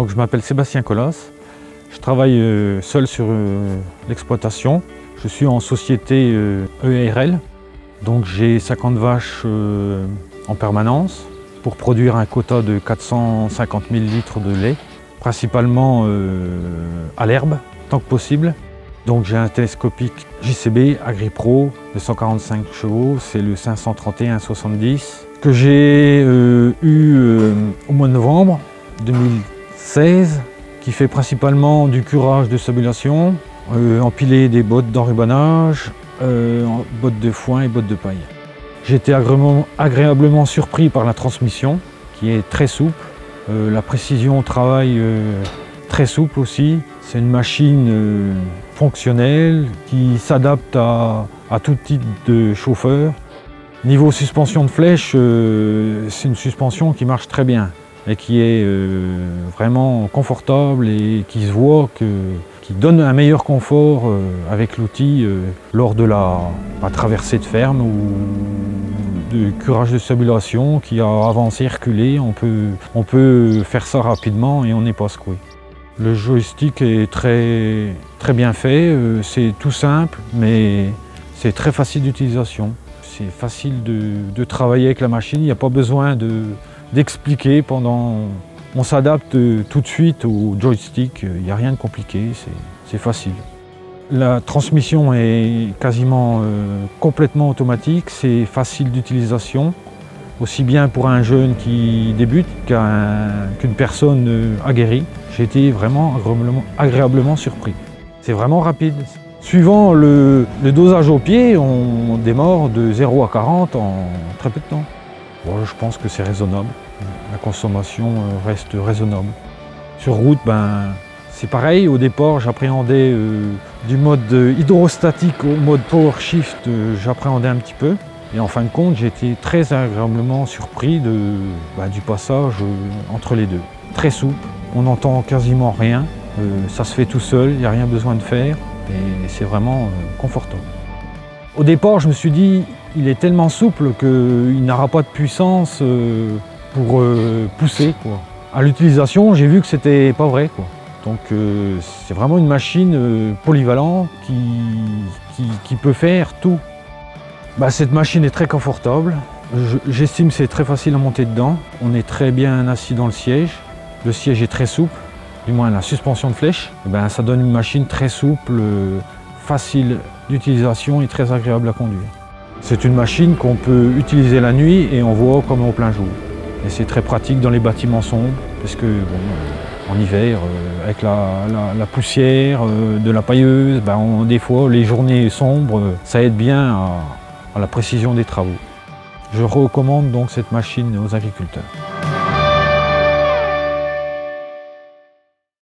Donc je m'appelle Sébastien Collas, je travaille seul sur l'exploitation. Je suis en société EARL, donc j'ai 50 vaches en permanence pour produire un quota de 450 000 litres de lait, principalement à l'herbe, tant que possible. Donc j'ai un télescopique JCB AgriPro de 145 chevaux, c'est le 531-70, que j'ai eu au mois de novembre 2016, qui fait principalement du curage de sabulation, empiler des bottes d'enrubanage, bottes de foin et bottes de paille. J'ai été agréablement surpris par la transmission, qui est très souple, la précision au travail très souple aussi. C'est une machine fonctionnelle qui s'adapte à tout type de chauffeur. Niveau suspension de flèche, c'est une suspension qui marche très bien et qui est vraiment confortable et qui se voit qui donne un meilleur confort avec l'outil lors de la traversée de ferme ou de curage de sabulation qui a avancé, reculé. On peut faire ça rapidement et on n'est pas secoué. Le joystick est très bien fait, c'est tout simple, mais c'est très facile d'utilisation. C'est facile de travailler avec la machine, il n'y a pas besoin d'expliquer on s'adapte tout de suite au joystick, il n'y a rien de compliqué, c'est facile. La transmission est quasiment complètement automatique, c'est facile d'utilisation, aussi bien pour un jeune qui débute qu'une personne aguerrie. J'ai été vraiment agréablement surpris. C'est vraiment rapide. Suivant le dosage au pied, on démarre de 0 à 40 en très peu de temps. Bon, je pense que c'est raisonnable. La consommation reste raisonnable. Sur route, c'est pareil. Au départ, j'appréhendais du mode hydrostatique au mode power shift, j'appréhendais un petit peu. Et en fin de compte, j'ai été très agréablement surpris du passage entre les deux. Très souple, on n'entend quasiment rien, ça se fait tout seul, il n'y a rien besoin de faire et c'est vraiment confortable. Au départ, je me suis dit, il est tellement souple qu'il n'aura pas de puissance pour pousser, quoi. À l'utilisation, j'ai vu que c'était pas vrai, quoi. Donc c'est vraiment une machine polyvalente qui peut faire tout. Cette machine est très confortable. J'estime que c'est très facile à monter dedans. On est très bien assis dans le siège. Le siège est très souple, du moins la suspension de flèche. Ça donne une machine très souple, facile d'utilisation et très agréable à conduire. C'est une machine qu'on peut utiliser la nuit et on voit comme au plein jour. Et c'est très pratique dans les bâtiments sombres, parce que en hiver, avec la poussière, de la pailleuse, des fois les journées sombres, ça aide bien à la précision des travaux. Je recommande donc cette machine aux agriculteurs.